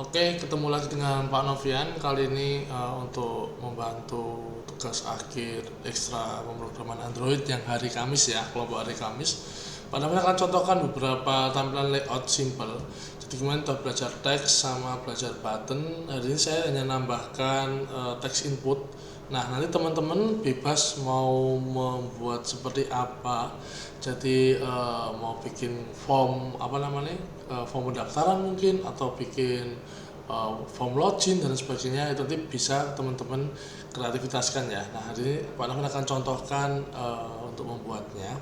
Oke, ketemu lagi dengan Pak Novian. Kali ini untuk membantu tugas akhir ekstra pemrograman Android yang hari Kamis ya, kelompok hari Kamis. Pak Novian akan contohkan beberapa tampilan layout simple. Jadi kemarin kita belajar teks sama belajar button. Hari ini saya hanya nambahkan teks input. Nah, nanti teman-teman bebas mau membuat seperti apa. Jadi mau bikin form form pendaftaran mungkin, atau bikin form login dan sebagainya, itu nanti bisa teman-teman kreativitaskan ya. Nah, hari ini Pak Novian akan contohkan untuk membuatnya.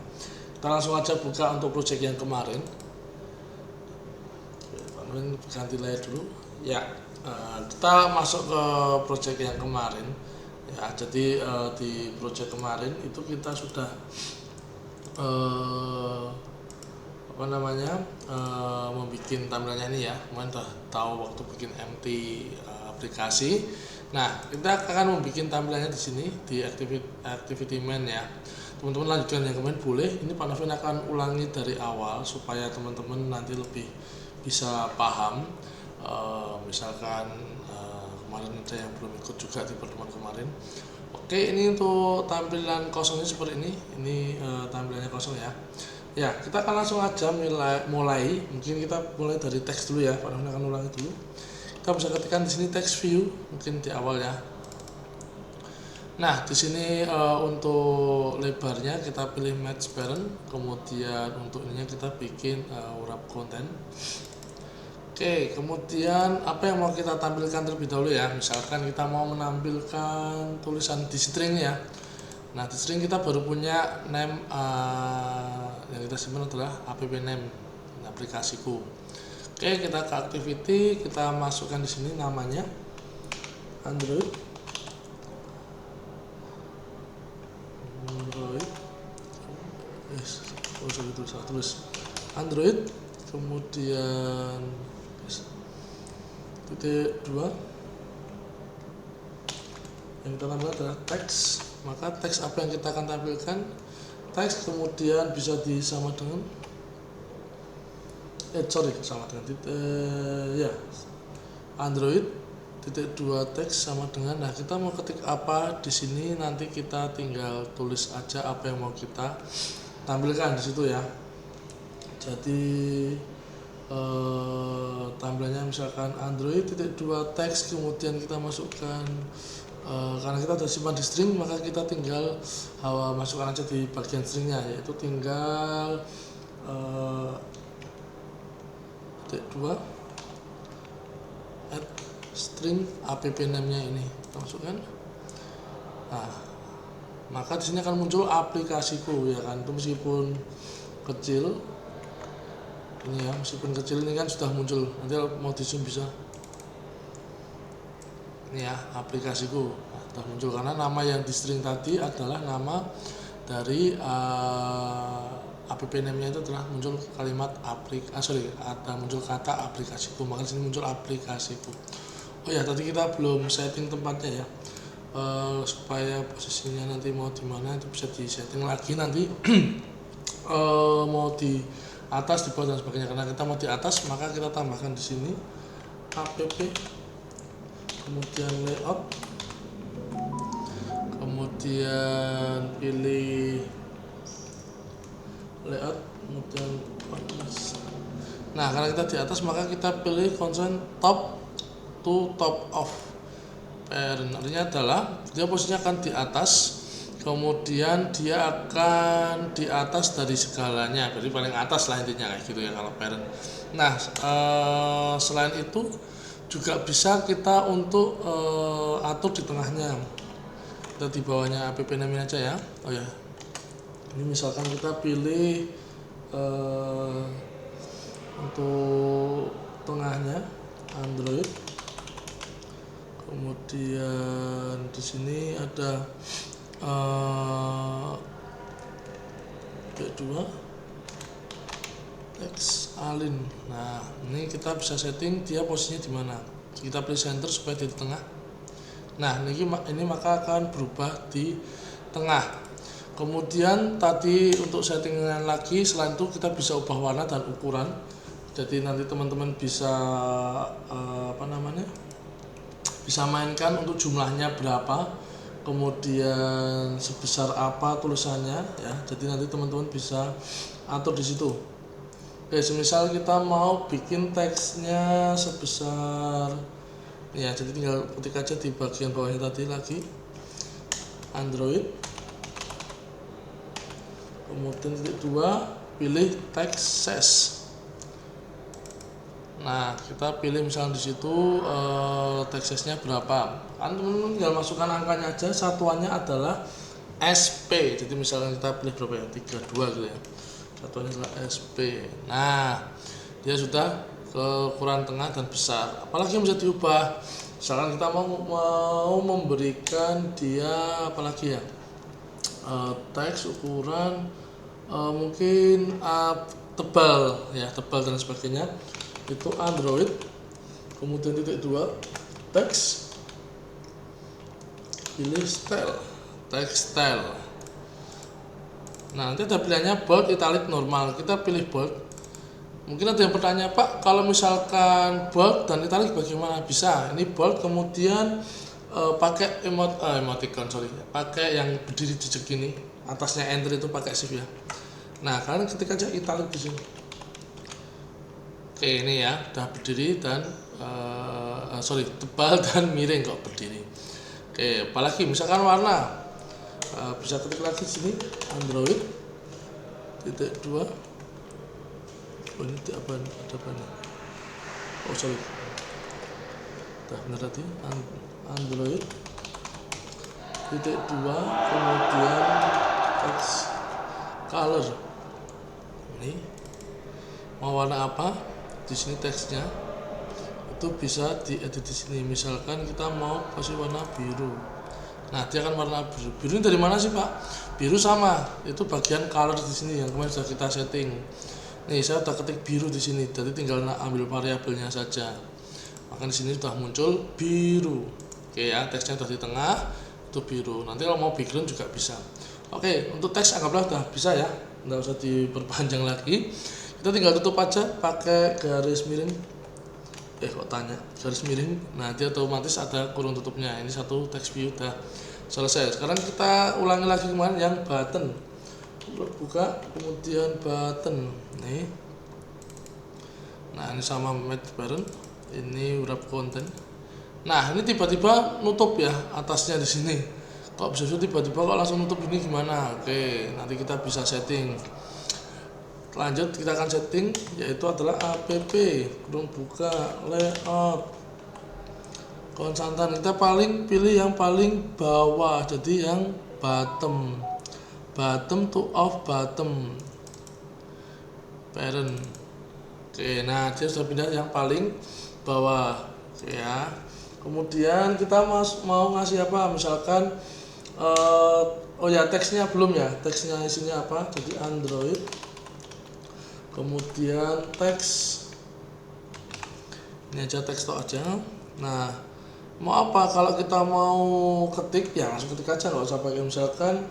Kita langsung aja buka untuk project yang kemarin. Pak Novian ganti layer dulu ya. Kita masuk ke project yang kemarin ya. Jadi di project kemarin itu kita sudah membuat tampilannya ini ya. Kemarin udah tahu waktu bikin empty aplikasi. Nah, kita akan membuat tampilannya di sini di activity main ya. Teman-teman lanjutkan yang kemarin boleh. Ini Pak Novian akan ulangi dari awal supaya teman-teman nanti lebih bisa paham. Misalkan kemarin ada yang belum ikut juga di pertemuan kemarin. Oke, ini untuk tampilan kosongnya seperti ini. Ini tampilannya kosong ya. Ya, kita akan langsung aja mulai. Mungkin kita mulai dari teks dulu ya. Pak Novian akan ulangi dulu. Kita bisa ketikkan di sini text view mungkin di awal ya. Nah, di sini untuk lebarnya kita pilih match parent, kemudian untuk ininya kita bikin wrap content. Oke, kemudian apa yang mau kita tampilkan terlebih dahulu ya. Misalkan kita mau menampilkan tulisan di string ya. Nah, di string kita baru punya name yang kita simpan adalah app name aplikasiku. Oke, kita ke activity, kita masukkan di sini namanya Android. Tulis Android, kemudian titik 2 yang kita tampilkan adalah teks. Maka teks apa yang kita akan tampilkan? Teks kemudian bisa sama dengan Android titik 2 teks sama dengan. Nah, kita mau ketik apa di sini, nanti kita tinggal tulis aja apa yang mau kita tampilkan di situ ya. Jadi tampilannya misalkan Android titik 2 teks, kemudian kita masukkan karena kita sudah simpan di string, maka kita tinggal masukkan aja di bagian stringnya, yaitu tinggal titik 2 add string app name nya ini kita masukkan. Nah, maka di sini akan muncul aplikasiku ya kan. Itu meskipun kecil ini ya, meskipun kecil ini kan sudah muncul. Nanti mau di zoom bisa. Ini ya, aplikasiku sudah muncul karena nama yang di string tadi adalah nama dari app name-nya itu telah muncul kalimat ada muncul kata aplikasiku, maka di sini muncul aplikasiku. Oh ya, tadi kita belum setting tempatnya ya. Supaya posisinya nanti mau di mana itu bisa di setting lagi nanti. Mau di atas, di bawah dan sebagainya. Karena kita mau di atas, maka kita tambahkan di sini app, kemudian layout, kemudian pilih layout, kemudian panas. Nah, karena kita di atas, maka kita pilih constraint top to top of parent. Artinya adalah dia posisinya akan di atas, kemudian dia akan di atas dari segalanya, jadi paling atas lah intinya kayak gitu ya kalau parent. Nah, selain itu juga bisa kita untuk atur di tengahnya. Kita di bawahnya app name aja ya. Oh ya, ini misalkan kita pilih untuk tengahnya Android, kemudian di sini ada B2 teks alin. Nah, ini kita bisa setting dia posisinya di mana. Kita pilih center supaya di tengah. Nah, ini maka akan berubah di tengah. Kemudian tadi untuk settingan lagi, selain itu kita bisa ubah warna dan ukuran. Jadi nanti teman-teman bisa bisa mainkan untuk jumlahnya berapa, kemudian sebesar apa tulisannya ya. Jadi nanti teman-teman bisa atur di situ. Oke, semisal kita mau bikin teksnya sebesar ya, jadi tinggal ketik aja di bagian bawahnya tadi lagi Android, kemudian titik 2 pilih text size. Nah, kita pilih misalnya di situ text size-nya berapa. Kan teman-teman tinggal masukkan angkanya aja, satuannya adalah SP. Jadi misalnya kita pilih berapa ya? 32 gitu ya. Satuannya adalah SP. Nah, dia sudah ke ukuran tengah dan besar. Apalagi yang bisa diubah? Misalkan kita mau memberikan dia apalagi ya? Teks ukuran mungkin tebal ya, tebal dan sebagainya. Itu Android, kemudian titik 2 teks, pilih style, text style. Nah, nanti ada pilihannya bold, italic, normal. Kita pilih bold. Mungkin ada yang bertanya, Pak, kalau misalkan bold dan italic bagaimana? Bisa, ini bold kemudian pakai emoticon, pakai yang berdiri jejak ini, atasnya enter itu pakai shift ya. Nah, kalian ketik aja italic di sini. Oke, ini ya udah berdiri dan tebal dan miring kok berdiri. Oke, apalagi misalkan warna, bisa ketik lagi di sini Android titik 2. Oh, ini apa nih? Oh sorry, udah benar tadi Android titik 2 kemudian text color. Ini mau warna apa? Di sini teksnya itu bisa diedit di sini. Misalkan kita mau kasih warna biru. Nah, dia akan warna biru. Biru ini dari mana sih, Pak? Biru sama, itu bagian color di sini yang kemarin sudah kita setting. Nih, saya sudah ketik biru di sini. Jadi tinggal ambil variabelnya saja. Maka di sini sudah muncul biru. Oke ya, teksnya sudah di tengah, itu biru. Nanti kalau mau background juga bisa. Oke, untuk teks anggaplah sudah bisa ya. Nggak usah diperpanjang lagi. Kita tinggal tutup aja pakai garis miring. Kok tanya garis miring. Nah, dia otomatis ada kurung tutupnya. Ini satu text view udah selesai. Sekarang kita ulangi lagi kemarin yang button. Buka kemudian button nih. Nah, ini sama match parent. Ini wrap content. Nah, ini tiba-tiba nutup ya atasnya di sini. Kok bisa tiba-tiba kok langsung nutup ini gimana? Oke, nanti kita bisa setting. Lanjut kita akan setting, yaitu adalah app kurung buka layout konstantan. Kita pilih yang paling bawah, jadi yang bottom to off bottom parent. Oke, nah dia sudah pindah yang paling bawah. Oke ya, kemudian kita mau ngasih apa? Misalkan teksnya belum ya, teksnya isinya apa? Jadi Android kemudian teks, ini aja teks aja. Nah, mau apa? Kalau kita mau ketik ya langsung ketik aja, nggak usah pakai misalkan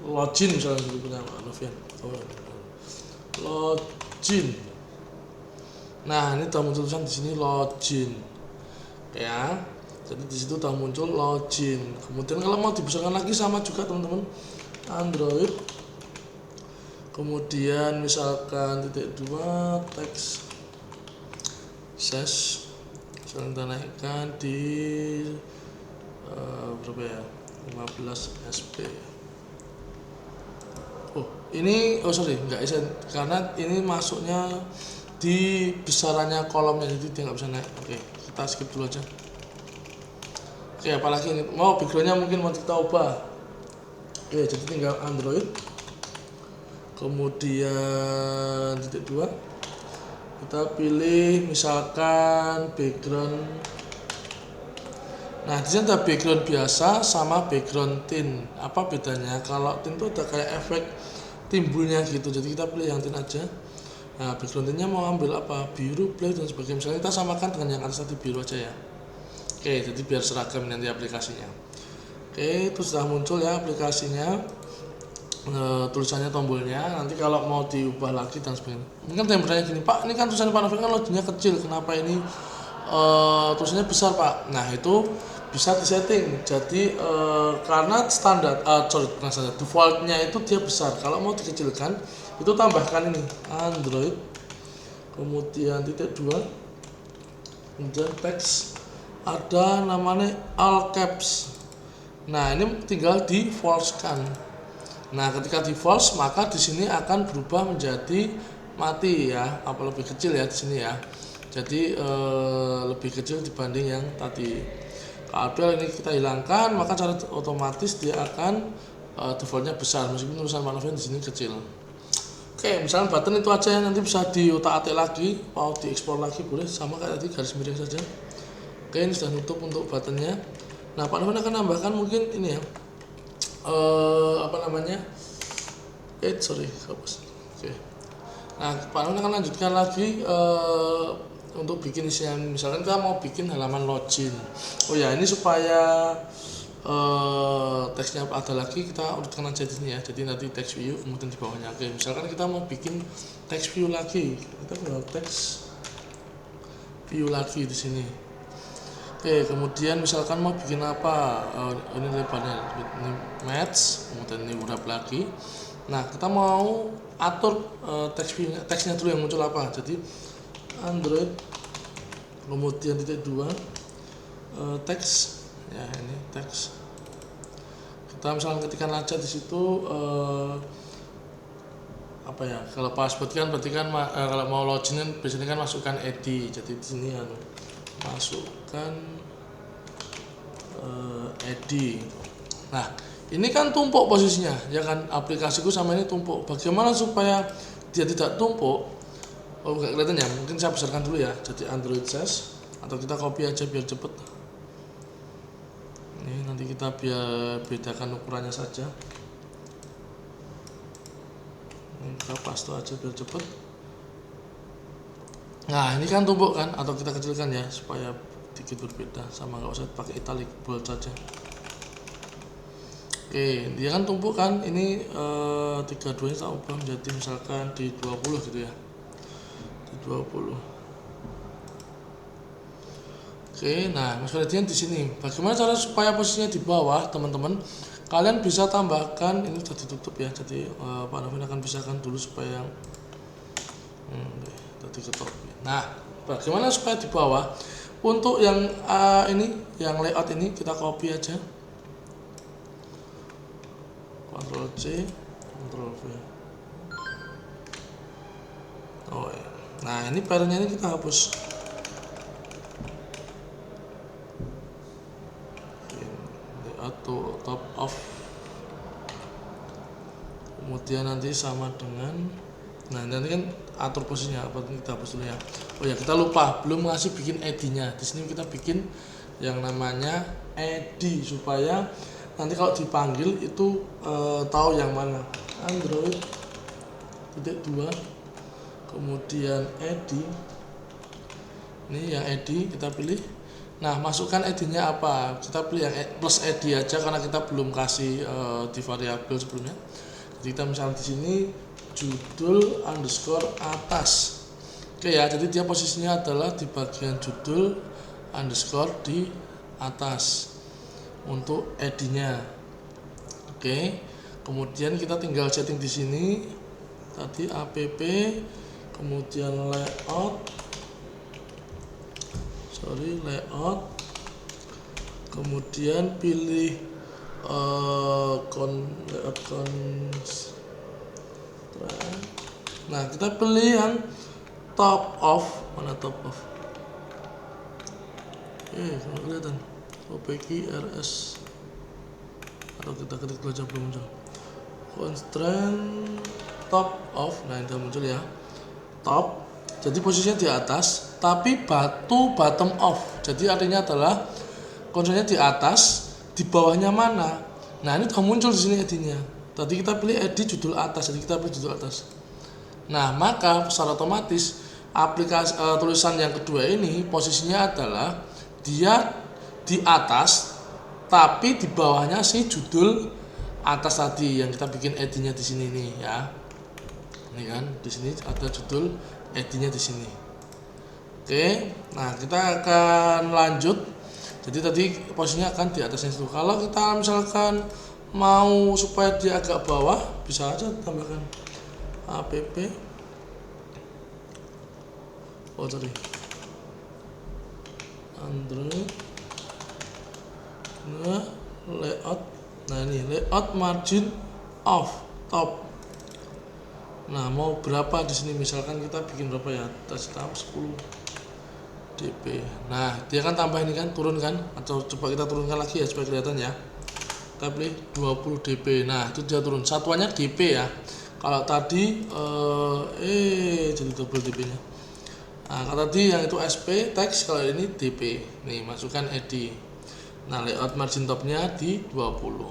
login misalnya gitu punya Novian. Login. Nah, ini sudah muncul tulisan di sini login ya. Jadi di situ sudah muncul login. Kemudian kalau mau dibesarkan lagi sama juga teman-teman, Android kemudian misalkan titik 2 teks size, kita naikkan di berapa ya, 15 sp. Enggak bisa karena ini masuknya di besarannya kolomnya, jadi dia nggak bisa naik. Oke, kita skip dulu aja. Oke, apalagi ini mau backgroundnya mungkin mau kita ubah. Oke, jadi tinggal Android kemudian titik 2 kita pilih misalkan background. Nah, di sini ada background biasa sama background tint. Apa bedanya? Kalau tint itu ada kayak efek timbulnya gitu, jadi kita pilih yang tint aja. Nah, background tintnya mau ambil apa? Biru, black dan sebagainya. Misalnya kita samakan dengan yang atas tadi, biru aja ya. Oke, jadi biar seragam nanti aplikasinya. Oke, itu sudah muncul ya aplikasinya. Tulisannya, tombolnya. Nanti kalau mau diubah lagi dan sebagainya. Mungkin ada yang bertanya gini, Pak, ini kan tulisan Pak Novian kan logonya kecil, kenapa ini tulisannya besar Pak. Nah itu bisa disetting. Jadi karena standar, bukan standar, defaultnya itu dia besar. Kalau mau dikecilkan itu tambahkan ini Android, kemudian titik 2, kemudian teks, ada namanya all caps. Nah ini tinggal di false-kan. Nah ketika di false maka di sini akan berubah menjadi mati ya, apa lebih kecil ya di sini ya. Jadi lebih kecil dibanding yang tadi. Kalau ini kita hilangkan maka secara otomatis dia akan defaultnya besar meskipun tulisan Pak Novian di sini kecil. Oke, misalnya button itu aja ya, nanti bisa diutak-atik lagi, mau diekspor lagi boleh, sama kayak tadi garis miring saja. Oke, ini sudah nutup untuk buttonnya. Nah Pak Novian akan nambahkan mungkin ini ya, apa namanya, hapus. Oke. Nah Pak Novian akan lanjutkan lagi untuk bikin isian. Misalkan kita mau bikin halaman login. Oh ya, ini supaya teksnya ada lagi, kita urutkan aja di sini ya. Jadi nanti text view kemudian di bawahnya. Oke, misalkan kita mau bikin text view lagi, kita buat text view lagi di sini. Oke, kemudian misalkan mau bikin apa, ini lebarnya, ini match, kemudian ini wrap lagi. Nah kita mau atur teksnya dulu yang muncul apa. Jadi Android, kemudian titik 2, teks ya, ini teks. Kita misalkan ketikkan aja di situ apa ya, kalau password kan berarti kan kalau mau login kan biasanya kan masukkan id. Jadi di sini masukkan id. Nah ini kan tumpuk posisinya ya kan, aplikasiku sama ini tumpuk. Bagaimana supaya dia tidak tumpuk? Oh nggak kelihatan ya, mungkin saya besarkan dulu ya. Jadi Android size, atau kita copy aja biar cepet. Ini nanti kita biar bedakan ukurannya saja. Ini kita paste aja biar cepet. Nah ini kan tumpuk kan, atau kita kecilkan ya supaya dikit berbeda, sama nggak usah pakai italic, bold saja. Oke, dia kan tumpuk kan, ini 32 nya tak ubah menjadi misalkan di 20 gitu ya, di 20. Oke, nah Mas Ferdian di sini. Bagaimana cara supaya posisinya di bawah, teman-teman? Kalian bisa tambahkan, ini sudah ditutup ya. Jadi Pak Novin akan pisahkan dulu supaya tadi ketok. Nah, bagaimana supaya di bawah? Untuk yang ini, yang layout ini kita copy aja. Ctrl C, Ctrl V. Oh ya. Nah, ini parentnya ini kita hapus. Atau top off, kemudian nanti sama dengan, nah nanti kan atur posisinya apa, kita hapus dulu ya. Oh ya, kita lupa belum ngasih bikin id nya. Di sini kita bikin yang namanya id supaya nanti kalau dipanggil itu tahu yang mana. Android titik 2, kemudian id, ini yang id kita pilih. Nah, masukkan id-nya apa? Kita pilih yang plus id aja karena kita belum kasih di variabel sebelumnya. Jadi kita misalnya di sini judul underscore atas. Oke ya, jadi dia posisinya adalah di bagian judul underscore di atas untuk id-nya. Oke. Kemudian kita tinggal setting di sini tadi app, kemudian layout, kemudian pilih layout constraint. Nah kita pilih yang top off, mana top off? Kalau kelihatan OPQRS, atau kita ketik dulu aja belum muncul. Constraint top off, nah itu muncul ya, top. Jadi posisinya di atas, tapi bottom off. Jadi artinya adalah konsolnya di atas, di bawahnya mana? Nah ini sudah muncul di sini id-nya. Tadi kita pilih id judul atas, jadi kita pilih judul atas. Nah maka secara otomatis aplikasi tulisan yang kedua ini posisinya adalah dia di atas, tapi di bawahnya si judul atas tadi yang kita bikin id-nya di sini nih ya. Ini kan di sini ada judul id-nya di sini. Oke, nah kita akan lanjut. Jadi tadi posisinya akan di atasnya itu. Kalau kita misalkan mau supaya dia agak bawah, bisa aja tambahkan app Android. Nah, layout. Nah, ini layout margin of top. Nah, mau berapa di sini? Misalkan kita bikin berapa ya? Kita 10 dp. Nah, dia kan tambah ini kan, turun kan? Atau coba kita turunkan lagi ya supaya kelihatan ya. Kita pilih 20 dp. Nah, itu dia turun. Satuannya dp ya. Kalau tadi jadi double dp-nya. Nah, kalau tadi yang itu sp teks, kalau ini dp. Nih, masukkan ed. Nah, layout margin topnya di 20.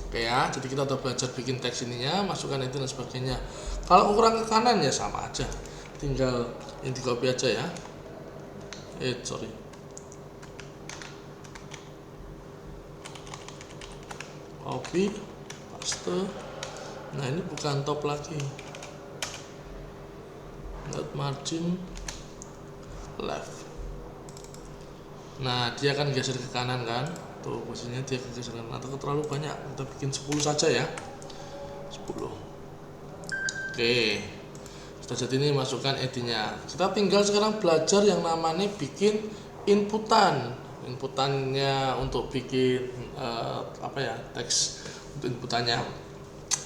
Oke ya, jadi kita udah belajar bikin teks ininya, masukkan ed dan sebagainya. Kalau ukuran ke kanan ya sama aja, tinggal ini di copy aja ya. Copy, paste. Nah, ini bukan top lagi. Layout margin left. Nah, dia akan geser ke kanan kan? Tuh, posisinya dia geser ke kanan. Atau terlalu banyak, kita bikin 10 saja ya. 10. Oke. Sudah jadi ini masukkan ed-nya. Kita tinggal sekarang belajar yang namanya bikin inputan. Inputannya untuk bikin teks untuk inputannya.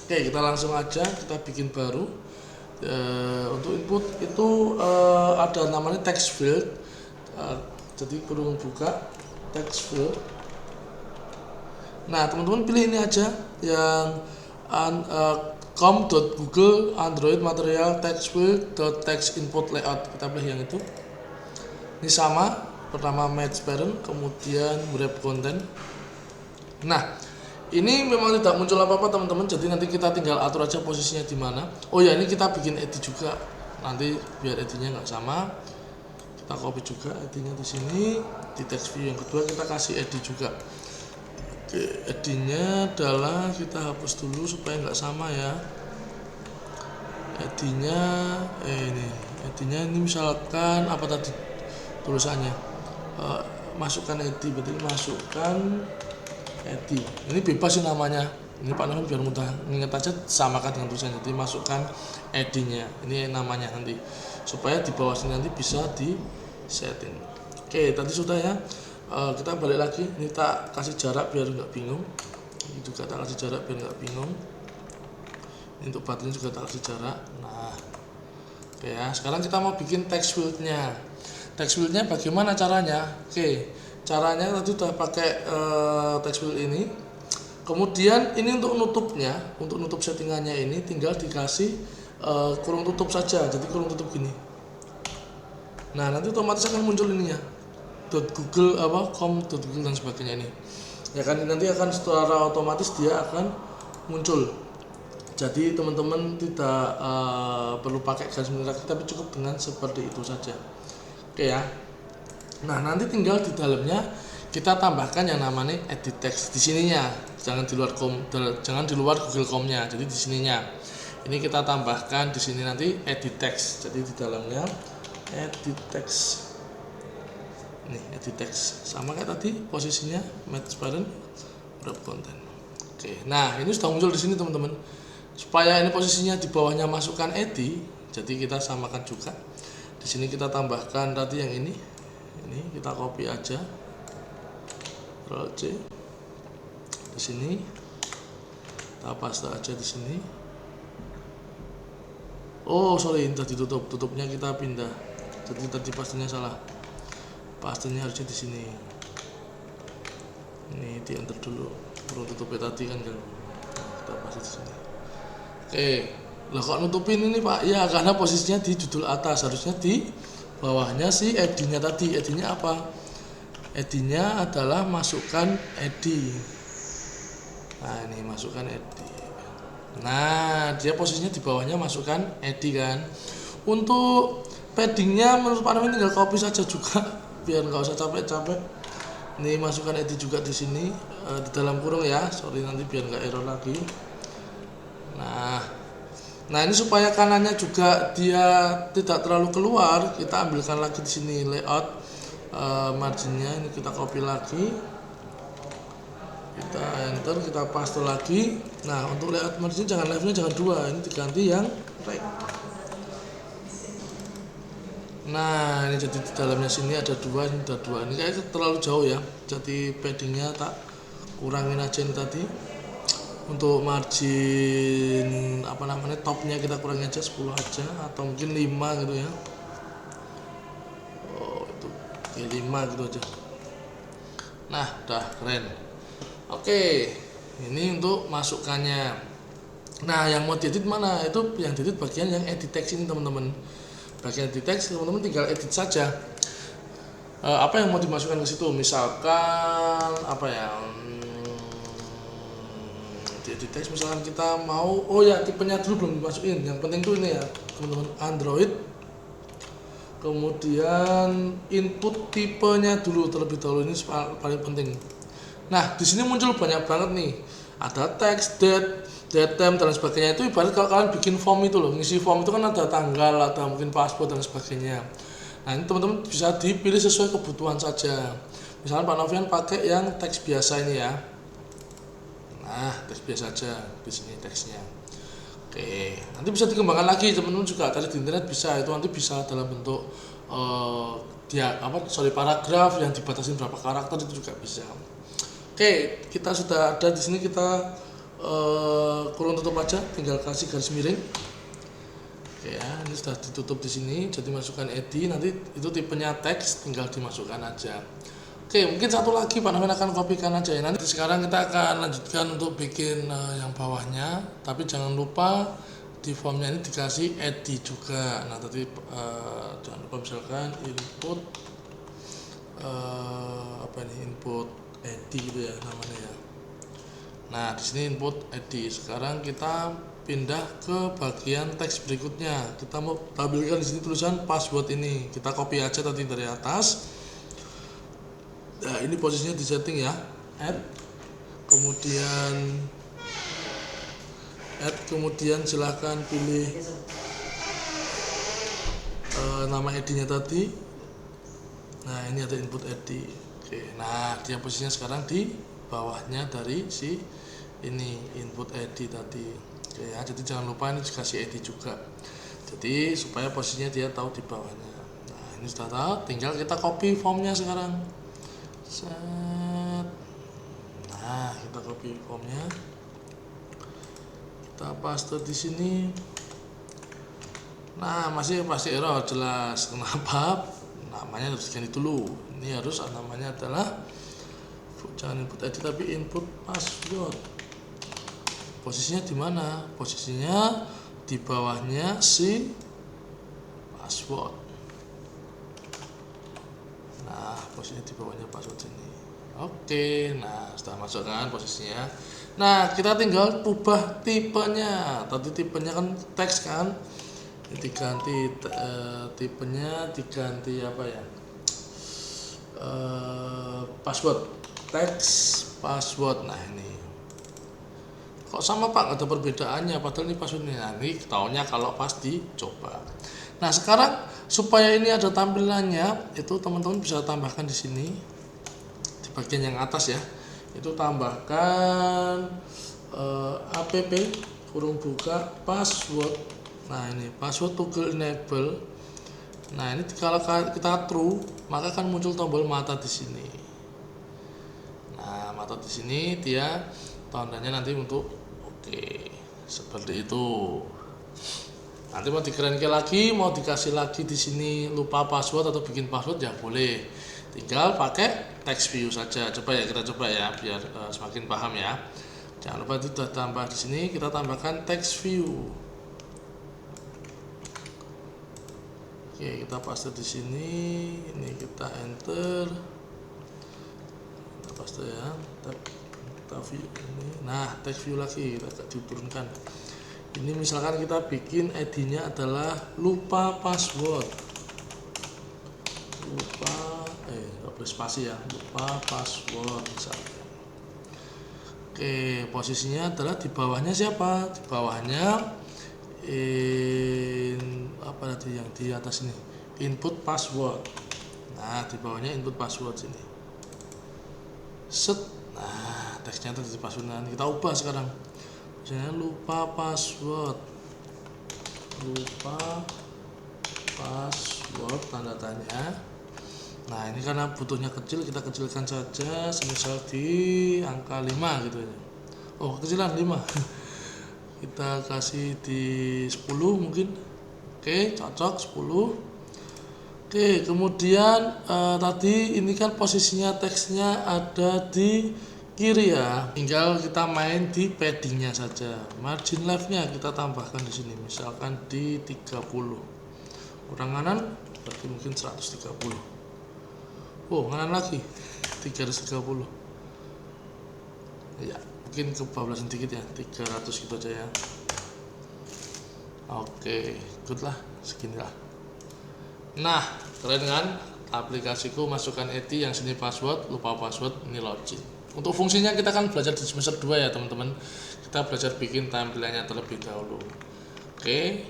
Oke, kita langsung aja kita bikin baru. Untuk input itu ada namanya text field. Jadi kurung buka text field. Nah, teman-teman pilih ini aja yang com.google android material text field text input layout. Kita pilih yang itu. Ini sama, pertama match parent, kemudian wrap content. Nah, ini memang tidak muncul apa-apa teman-teman, jadi nanti kita tinggal atur aja posisinya di mana. Oh ya, ini kita bikin ed juga. Nanti biar ed-nya nggak sama, kita copy juga ed-nya di sini. Di text view yang kedua kita kasih ed juga. Oke, ed-nya adalah kita hapus dulu supaya nggak sama ya. Ed-nya ini misalkan apa tadi tulisannya? Masukkan ed, berarti masukkan ed. Ini bebas sih namanya. Ini Pak Nahun biar mudah ingat aja, samakan dengan tulisannya. Jadi masukkan ed-nya. Ini namanya nanti supaya di bawah sini nanti bisa di setting. Oke, tadi sudah ya. Kita balik lagi. Ini tak kasih jarak biar nggak bingung. Ini juga tak kasih jarak biar nggak bingung. Ini untuk button juga tak kasih jarak. Nah, oke ya. Sekarang kita mau bikin text field-nya. Text field-nya bagaimana caranya? Oke, caranya tadi sudah pakai text field ini. Kemudian ini untuk nutupnya, untuk nutup settingannya ini tinggal dikasih kurung tutup saja. Jadi kurung tutup gini. Nah, nanti otomatis akan muncul ininya. .google .com.google dan sebagainya ini. Ya kan, nanti akan secara otomatis dia akan muncul. Jadi teman-teman tidak perlu pakai garis merah, tapi cukup dengan seperti itu saja. Oke ya. Nah, nanti tinggal di dalamnya kita tambahkan yang namanya edit text di sininya. Jangan di luar Google Com-nya. Jadi di sininya. Ini kita tambahkan di sini nanti edit text. Jadi di dalamnya edit text. Nih, edit text sama kayak tadi posisinya match parent wrap content. Oke. Nah, ini sudah muncul di sini teman-teman. Supaya ini posisinya di bawahnya masukkan ed, jadi kita samakan juga. Di sini kita tambahkan tadi yang ini kita copy aja, Ctrl C. Di sini kita paste aja di sini. Oh sorry, tadi tutupnya kita pindah. Jadi tadi pastenya salah. Pastenya harusnya di sini. Ini di enter dulu. Perlu tutupnya tadi kan kita paste di sini. Oke, lah kok nutupin ini Pak? Ya karena posisinya di judul atas, harusnya di bawahnya si ed-nya tadi. Ed-nya apa? Ed-nya adalah masukkan ed. Nah ini masukkan ed. Nah dia posisinya di bawahnya masukkan ed kan. Untuk paddingnya menurut Pak Namin tinggal copy saja juga, biar nggak usah capek-capek. Ini masukkan ed juga di sini di dalam kurung ya. Sorry nanti biar nggak error lagi. Nah, Nah ini supaya kanannya juga dia tidak terlalu keluar, kita ambilkan lagi di sini layout marginnya, ini kita copy lagi, kita enter, kita paste lagi. Nah untuk layout margin jangan left-nya jangan 2, ini diganti yang right. Nah ini jadi di dalamnya sini ada 2, ini ada 2, ini kayaknya terlalu jauh ya, jadi paddingnya tak kurangin aja ini tadi. Untuk margin topnya kita kurangi aja 10 aja, atau mungkin 5 gitu ya. Oh itu ya 5 gitu aja. Nah udah keren. Oke, ini untuk masukannya. Nah yang mau diedit mana? Itu yang diedit bagian yang edit text ini teman-teman. Bagian edit text teman-teman tinggal edit saja. Apa yang mau dimasukkan ke situ? Misalkan apa ya? Di edit text misalkan kita mau, oh ya tipenya dulu belum dimasukin. Yang penting tuh ini ya teman-teman, Android. Kemudian input tipenya dulu terlebih dahulu, ini paling penting. Nah di sini muncul banyak banget nih, ada text, date, time dan sebagainya. Itu ibarat kalau kalian bikin form itu loh, ngisi form itu kan ada tanggal, ada mungkin password dan sebagainya. Nah ini teman-teman bisa dipilih sesuai kebutuhan saja. Misalnya Pak Novian pakai yang teks biasa ini ya. Nah teks biasa aja di sini teksnya. Oke, nanti bisa dikembangkan lagi teman-teman juga, tadi di internet bisa, itu nanti bisa dalam bentuk paragraf yang dibatasin berapa karakter, itu juga bisa. Oke, kita sudah ada di sini, kita kurung tutup aja, tinggal kasih garis miring. Oke ya, ini sudah ditutup di sini, jadi masukkan id, nanti itu tipenya teks, tinggal dimasukkan aja. Oke, mungkin satu lagi Pak Novian akan kopikan aja ya. Nanti sekarang kita akan lanjutkan untuk bikin yang bawahnya, tapi jangan lupa di formnya ini dikasih id juga. Nah tadi jangan lupa misalkan input input id gitu ya namanya ya. Nah di sini input id. Sekarang kita pindah ke bagian teks berikutnya. Kita mau tampilkan di sini tulisan password ini. Kita copy aja tadi dari atas. Nah ini posisinya di setting ya, add, kemudian silahkan pilih nama id-nya tadi. Nah ini ada input id. Oke, nah dia posisinya sekarang di bawahnya dari si ini input id tadi. Oke ya, jadi jangan lupa ini dikasih id juga, jadi supaya posisinya dia tahu di bawahnya. Nah ini sudah tahu, tinggal kita copy formnya sekarang. Nah kita copy formnya, kita paste di sini. Nah masih pasti error jelas, kenapa? Namanya harus diganti dulu. Ini harus namanya adalah jangan input id tapi input password. Posisinya di mana? Posisinya di bawahnya si password. Nah posisinya di bawahnya password ini. Oke, nah sudah masuk kan posisinya. Nah kita tinggal ubah tipenya. Tadi tipenya kan teks kan, ini diganti tipenya, diganti apa ya, password, teks password. Nah ini kok sama Pak, ada perbedaannya padahal ini passwordnya. Nah ini taunya kalau pas dicoba. Nah sekarang supaya ini ada tampilannya, itu teman-teman bisa tambahkan di sini di bagian yang atas ya, itu tambahkan app kurung buka password. Nah ini password toggle enable. Nah ini kalau kita true maka akan muncul tombol mata di sini. Nah mata di sini dia tandanya nanti untuk oke, seperti itu. Nanti mau dikerenkan lagi, mau dikasih lagi di sini lupa password atau bikin password ya boleh. Tinggal pakai text view saja. Coba ya, kita coba ya biar semakin paham ya. Jangan lupa itu sudah tambah di sini, kita tambahkan text view. Oke, kita paste di sini. Ini kita enter. Kita paste ya. Kita view ini. Nah, text view lagi kita agak diturunkan. Ini misalkan kita bikin ID-nya adalah lupa password. Nggak boleh spasi ya. Lupa password misalnya. Oke, posisinya adalah di bawahnya siapa? Di bawahnya apa tadi yang di atas ini, input password. Nah, di bawahnya input password sini. Set. Nah, teksnya tadi password. Nah, kita ubah sekarang. Misalnya lupa password tanda tanya. Nah, ini karena butuhnya kecil, kita kecilkan saja, semisal di angka 5 gitu ya. Oh, kecilan 5. Kita kasih di 10 mungkin. Oke, cocok 10. Oke, kemudian tadi ini kan posisinya teksnya ada di kiri ya. Tinggal kita main di paddingnya saja. Margin leftnya kita tambahkan di sini, misalkan di 30. Kurang kanan berarti mungkin 130. Oh, kanan lagi 330. Ya, mungkin kebablasan sedikit ya, 300 gitu aja ya. Oke, good lah, segini lah. Nah, keren kan? Aplikasiku masukkan ETI, yang sini password, lupa password, ini login. Untuk fungsinya kita kan belajar di semester 2 ya teman-teman. Kita belajar bikin tampilannya terlebih dahulu. Oke.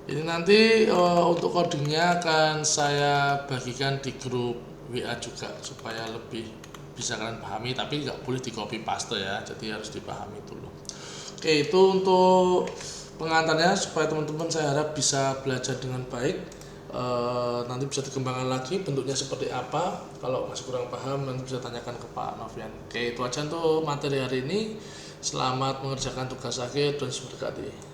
Ini nanti untuk codingnya akan saya bagikan di grup WA juga supaya lebih bisa kalian pahami, tapi nggak boleh di copy paste ya, jadi harus dipahami dulu. Oke, itu untuk pengantarnya supaya teman-teman saya harap bisa belajar dengan baik. Nanti bisa dikembangkan lagi bentuknya seperti apa. Kalau masih kurang paham nanti bisa tanyakan ke Pak Novian. Oke, itu aja untuk materi hari ini. Selamat mengerjakan tugas akhir dan semoga berkati.